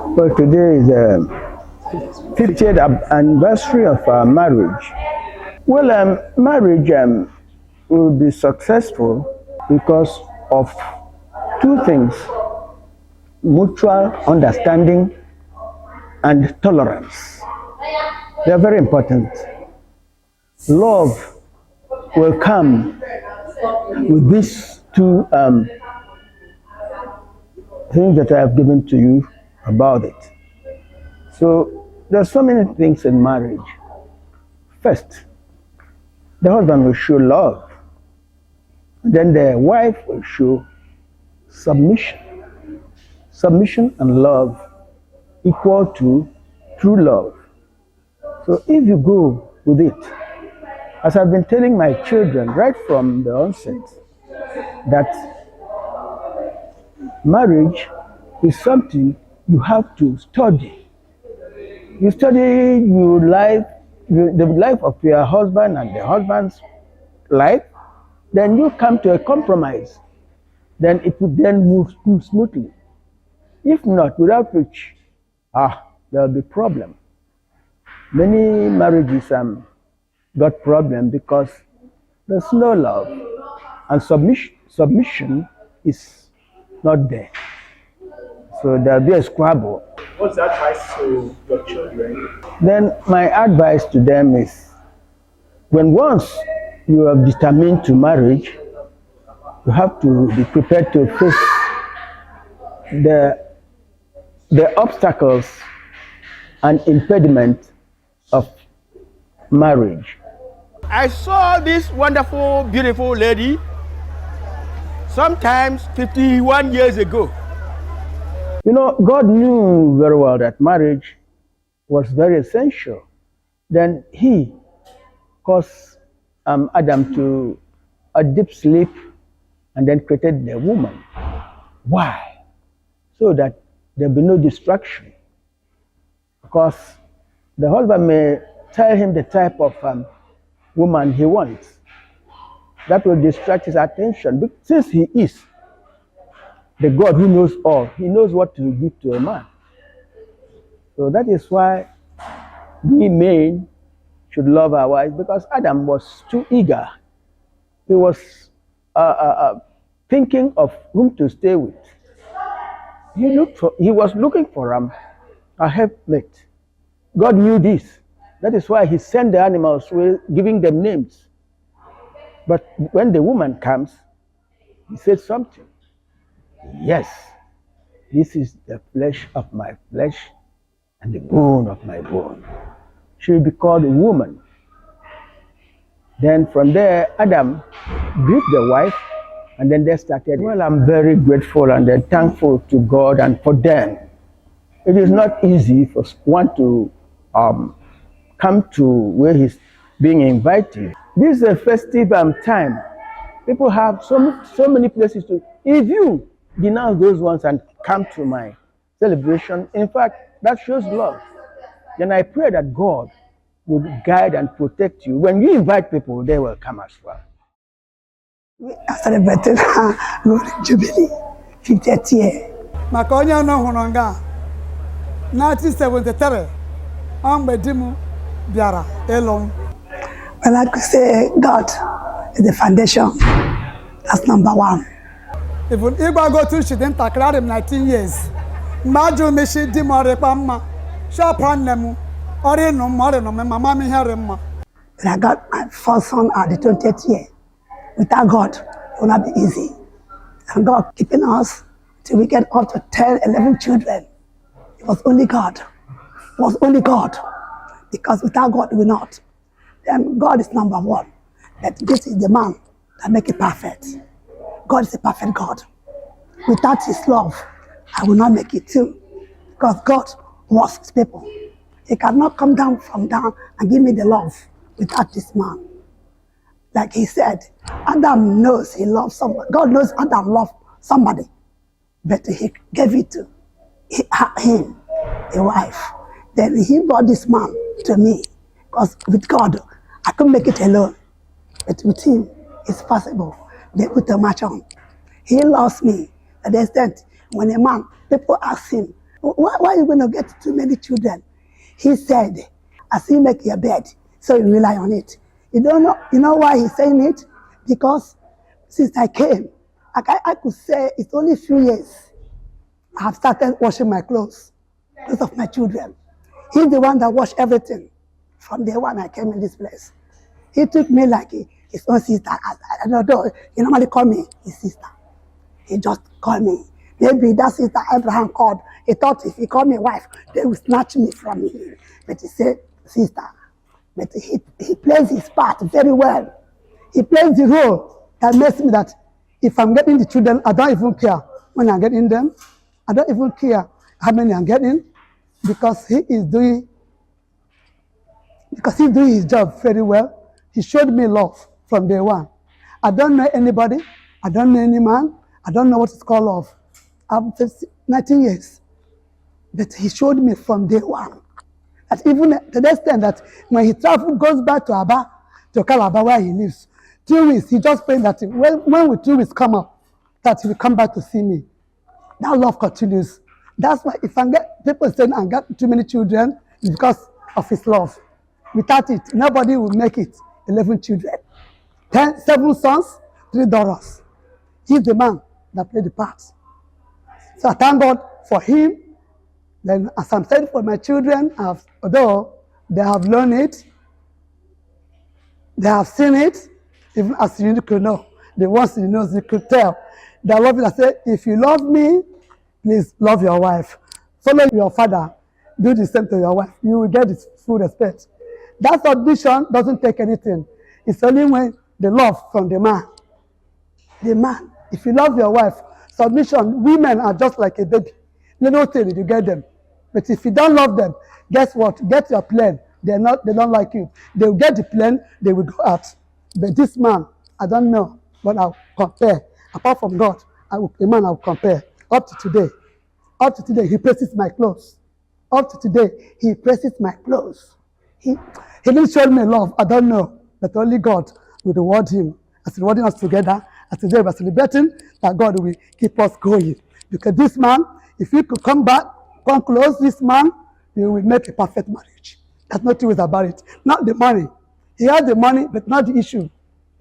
Well, today is the 50th anniversary of our marriage. Well, marriage will be successful because of two things: mutual understanding and tolerance. They are very important. Love will come with these two things that I have given to you about it. So there's so many things in marriage. First, the husband will show love. Then the wife will show submission. Submission and love equal to true love. So if you go with it, as I've been telling my children right from the onset, that marriage is something you have to study. You study your life, the life of your husband and the husband's life, then you come to a compromise. Then it would then move smoothly. If not, without which, there will be problem. Many marriages got problem because there's no love and submission is not there. So there'll be a squabble. What's the advice to your children? Then my advice to them is, when once you are determined to marriage, you have to be prepared to face the obstacles and impediment of marriage. I saw this wonderful, beautiful lady sometimes 51 years ago. You know, God knew very well that marriage was very essential. Then He caused Adam to a deep sleep and then created the woman. Why? So that there be no distraction. Because the husband may tell him the type of woman he wants. That will distract his attention. But since He is the God who knows all, He knows what to give to a man. So that is why we men should love our wives, because Adam was too eager. He was thinking of whom to stay with. He was looking for a helpmate. God knew this. That is why He sent the animals, giving them names. But when the woman comes, He said something. Yes, this is the flesh of my flesh and the bone of my bone. She will be called a woman. Then from there, Adam gripped the wife, and then they started. Well, I'm very grateful and thankful to God and for them. It is not easy for one to come to where he's being invited. This is a festive time. People have so many places to. If you denounce those ones and come to my celebration, in fact, that shows love. Then I pray that God will guide and protect you. When you invite people, they will come as well. We are celebrating Golden Jubilee, 50th year. Makonya no hononga 1973 ambedimu biara elon. Well, I could say God is the foundation. That's number one. Even if I go to she didn't tackle him 19 years. Maju mishi di more pamma. Shapan nemu. Ore no more no mama mi herema. And I got my first son at the 20th year. Without God, it will not be easy. And God keeping us till we get up to 10, 11 children. It was only God. It was only God. Because without God, we will not. Then God is number one. That this is the man that make it perfect. God is a perfect God. Without His love, I will not make it too. Because God loves His people. He cannot come down from down and give me the love without this man. Like He said, Adam knows he loves somebody. God knows Adam loves somebody. But He gave it to him, a wife. Then He brought this man to me. Because with God, I couldn't make it alone. But with Him, it's possible. They put a match on. He loves me. At the extent, when a man, people ask him, why are you going to get too many children? He said, as you make your bed, so you rely on it. You know why he's saying it? Because since I came, I could say it's only a few years I have started washing my clothes because of my children. He's the one that washed everything from day one I came in this place. He took me like his own sister. I don't know, he normally call me his sister. He just called me. Maybe that sister Abraham called. He thought if he called me wife, they would snatch me from him. But he said, sister. But he plays his part very well. He plays the role that makes me that if I'm getting the children, I don't even care when I'm getting them. I don't even care how many I'm getting because he's doing his job very well. He showed me love from day one. I don't know anybody. I don't know any man. I don't know what it's called love. I've 19 years. But he showed me from day one. That even to the extent that when he travels, goes back to Aba, to Calabar where he lives, 2 weeks, he just prayed that when will 2 weeks come up, that he will come back to see me. That love continues. That's why if I get people saying I got too many children, it's because of his love. Without it, nobody will make it. 11 children. 7 sons, 3 daughters. He's the man that played the part. So I thank God for him. Then as I'm saying for my children, although they have learned it, they have seen it, even as you could know, the ones you know, you could tell. They love it. I say, if you love me, please love your wife. Follow your father. Do the same to your wife. You will get his full respect. That submission doesn't take anything. It's only when the love from the man. The man. If you love your wife, submission, women are just like a baby. Little thing, you get them. But if you don't love them, guess what? Get your plane. They don't like you. They will get the plane, they will go out. But this man, I don't know what I'll compare. Apart from God, a man I'll compare. Up to today, he presses my clothes. Up to today, he presses my clothes. He didn't show me love, I don't know. But only God will reward him. As rewarding us together, as today we're celebrating, that God will keep us going. Because this man, if he could come back, come close, this man, he will make a perfect marriage. There's no two ways about it. Not the money. He has the money, but not the issue.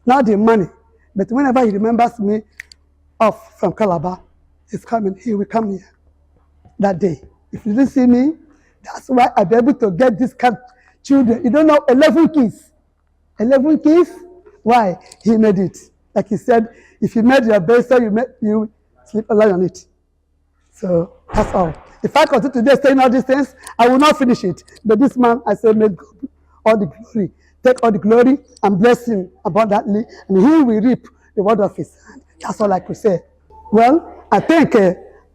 Not the money. But whenever he remembers me off from Calabar, he's coming, he will come here that day. If you didn't see me, that's why I'll be able to get this kind of children. You don't know, 11 kids. 11 kids? Why? He made it. Like he said, if you made your bed, so you sleep alone on it. So that's all. If I continue today saying all these things, I will not finish it. But this man, I say, make God all the glory. Take all the glory and bless him abundantly, and he will reap the word of his hand. That's all I could say. Well, I think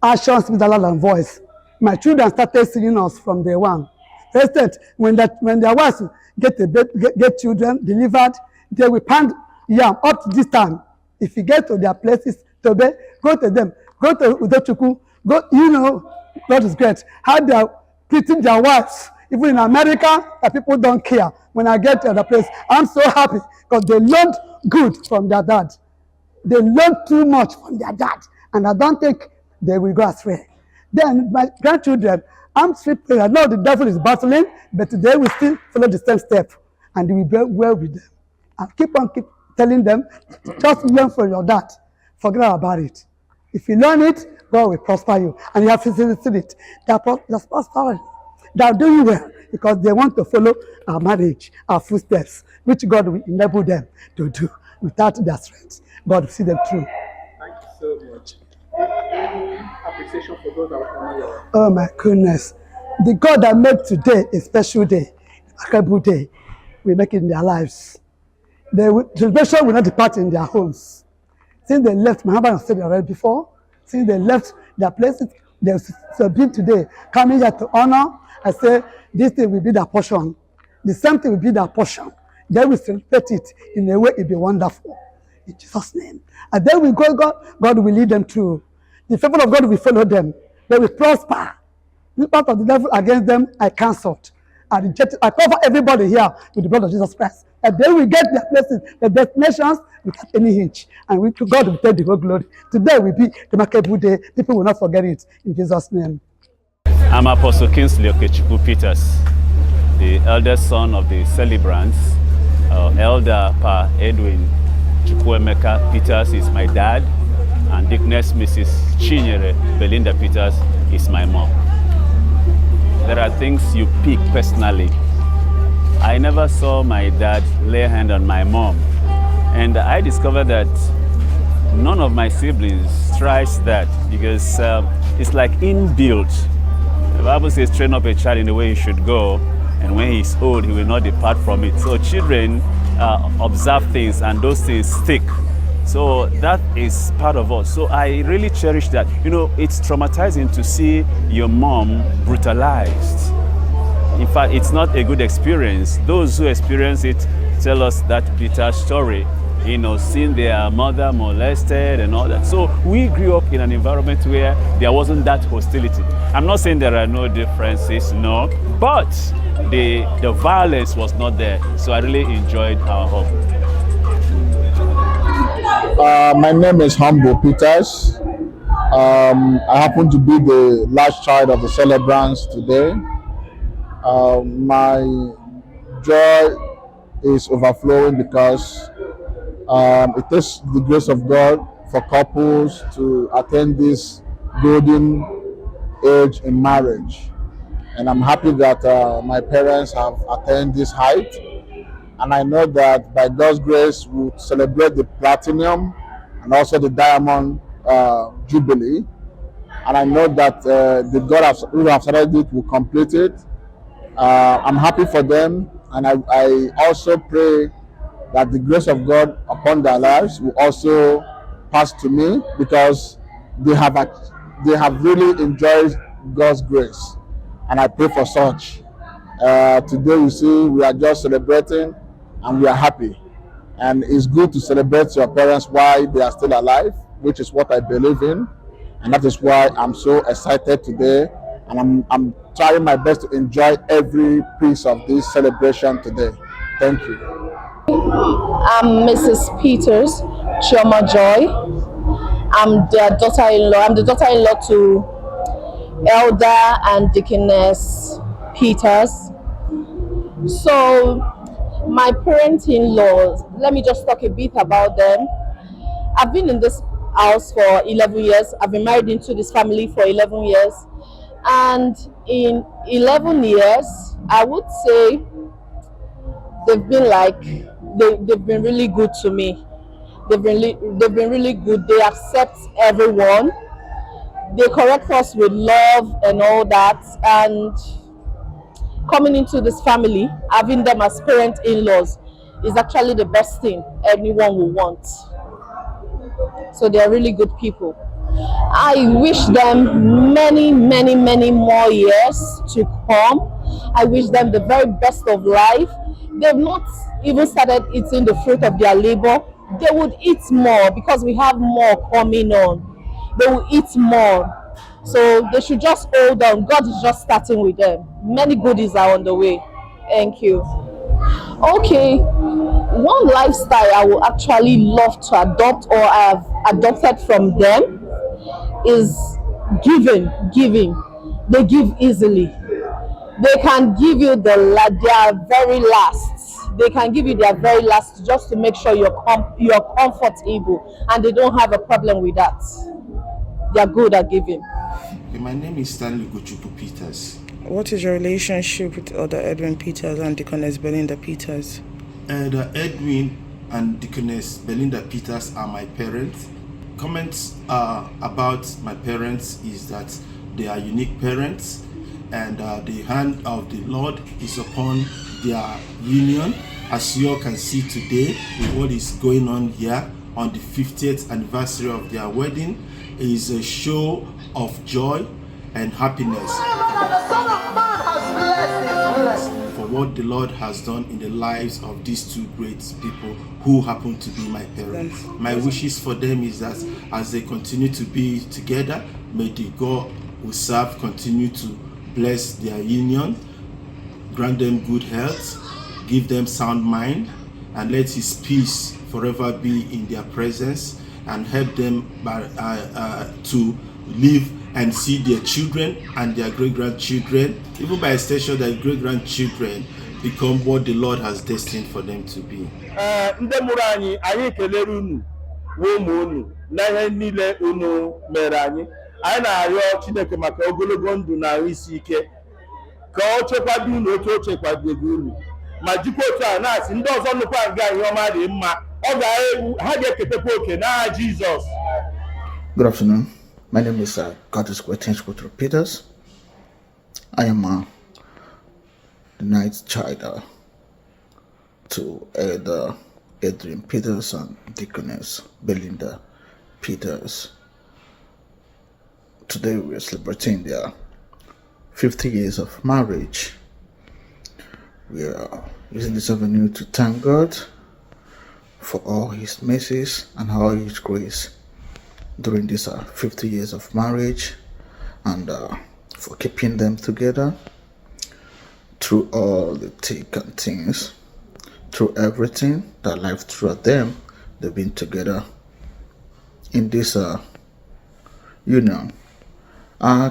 actions speak louder than voice. My children started singing us from day one. Instead, when their wives get children delivered, they will pound yam up to this time. If you get to their places, go to them. Go to Udochukwu. Go, you know, God is great. How they are treating their wives. Even in America, that people don't care. When I get to the place, I'm so happy because they learned good from their dad. They learned too much from their dad. And I don't think they will go astray. Then my grandchildren, I'm still praying. I know the devil is battling, but they will still follow the same step. And they will be well with them. I keep telling them, just learn from your dad. Forget about it. If you learn it, God will prosper you. And you have to see it. They're prospering. They're doing well because they want to follow our marriage, our footsteps, which God will enable them to do without their strength. God will see them through. Thank you so much. Any appreciation for those that are on your... Oh my goodness. The God that made today a special day, a incredible day, will make it in their lives. The celebration will not depart in their homes. Since they left, my husband said already before, since they left their places, they've been today coming here to honor. I say, this thing will be their portion. The same thing will be their portion. They will celebrate it in a way it will be wonderful. In Jesus' name. And then we go, God will lead them through. The favor of God will follow them. They will prosper. The part of the devil against them, I cancelled. I rejected. I cover everybody here with the blood of Jesus Christ. And they will get their places, their destinations without any hitch. And God will take the whole glory. Today will be the remarkable day. People will not forget it. In Jesus' name. I'm Apostle Kingsley Okechukwu Peters, the eldest son of the celebrants. Elder Pa Edwin Chukwuemeka Peters is my dad, and Deaconess Mrs. Chinyere Belinda Peters is my mom. There are things you pick personally. I never saw my dad lay a hand on my mom, and I discovered that none of my siblings tries that because it's like inbuilt. The Bible says, train up a child in the way he should go, and when he's old, he will not depart from it. So children observe things, and those things stick. So that is part of us. So I really cherish that. You know, it's traumatizing to see your mom brutalized. In fact, it's not a good experience. Those who experience it tell us that bitter story, you know, seeing their mother molested and all that. So we grew up in an environment where there wasn't that hostility. I'm not saying there are no differences, no, but the violence was not there. So I really enjoyed our home. My name is Humble Peters. I happen to be the last child of the celebrants today. My joy is overflowing because it takes the grace of God for couples to attain this golden age in marriage. And I'm happy that my parents have attained this height. And I know that by God's grace, we'll celebrate the platinum and also the diamond jubilee. And I know that the God who have started it will complete it. I'm happy for them, and I also pray that the grace of God upon their lives will also pass to me, because they have really enjoyed God's grace, and I pray for such. Today you see we are just celebrating and we are happy, and it's good to celebrate your parents while they are still alive, which is what I believe in, and that is why I'm so excited today, and I'm trying my best to enjoy every piece of this celebration today. Thank you. I'm Mrs. Peters Chioma Joy. I'm the daughter-in-law. I'm the daughter-in-law to Elder and Deaconess Peters. So my parents-in-laws, let me just talk a bit about them. I've been in this house for 11 years. I've been married into this family for 11 years. And in 11 years, I would say they've been really good to me. They've been really good. They accept everyone. They correct us with love and all that. And coming into this family, having them as parent-in-laws is actually the best thing anyone will want. So they are really good people. I wish them many, many, many more years to come. I wish them the very best of life. They've not even started eating the fruit of their labor. They would eat more because we have more coming on. They will eat more. So they should just hold on. God is just starting with them. Many goodies are on the way. Thank you. Okay, one lifestyle I would actually love to adopt, or I have adopted from them, is giving. They give easily. They can give you their very last. They can give you their very last just to make sure you're comfortable, and they don't have a problem with that. They are good at giving. Okay, my name is Stanley Gochukwu Peters. What is your relationship with Elder Edwin Peters and Deaconess Belinda Peters? Elder Edwin and Deaconess Belinda Peters are my parents. Comments about my parents is that they are unique parents, and the hand of the Lord is upon their union. As you all can see today, with what is going on here on the 50th anniversary of their wedding, is a show of joy and happiness for what the Lord has done in the lives of these two great people who happen to be my parents. My wishes for them is that as they continue to be together, may the God who serve continue to bless their union, grant them good health, give them sound mind, and let His peace forever be in their presence, and help them to live and see their children and their great-grandchildren, even by extension their great-grandchildren, become what the Lord has destined for them to be. Ndị mụrụ anyị kelere unu wee ụmụ unu na ihe niile unu mere anyị na-arịọ Chineke maka ogologo ndụ na ahụ isi ike ka ọ chekwado unu otu o chekwadoro unu ma jikwa otu a na-asị ndị ọzọ nụkwa nga ihe ọma dị mma ha ga-eketekwa oke n'aha Jizọs. Good afternoon. My name is Curtis Peters. I am the ninth child to Elder Edwin Peters and Deaconess Belinda Peters. Today we are celebrating their 50 years of marriage. We are using this avenue to thank God for all His mercies and all His grace during these 50 years of marriage, and for keeping them together through all the thick and things, through everything that life threw at them. They've been together in this union.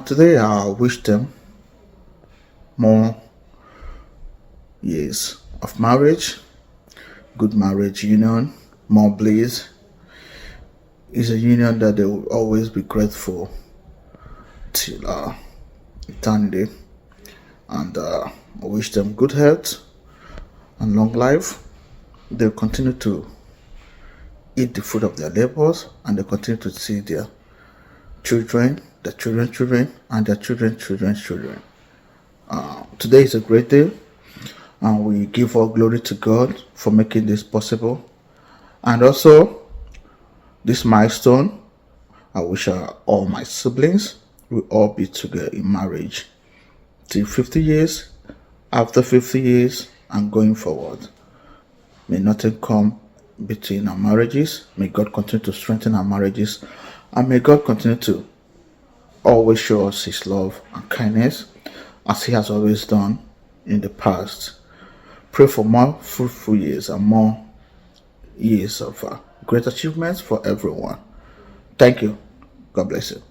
Today I wish them more years of marriage, good marriage union, more bliss. It's a union that they will always be grateful till eternity, and I wish them good health and long life. They'll continue to eat the fruit of their labors, and they continue to see their children, their children's children, and their children's children. Today is a great day, and we give all glory to God for making this possible. And also, this milestone, I wish all my siblings will all be together in marriage till 50 years, after 50 years, and going forward. May nothing come between our marriages. May God continue to strengthen our marriages, and may God continue to always show us His love and kindness as He has always done in the past. Pray for more fruitful years and more years of great achievements for everyone. Thank you. God bless you.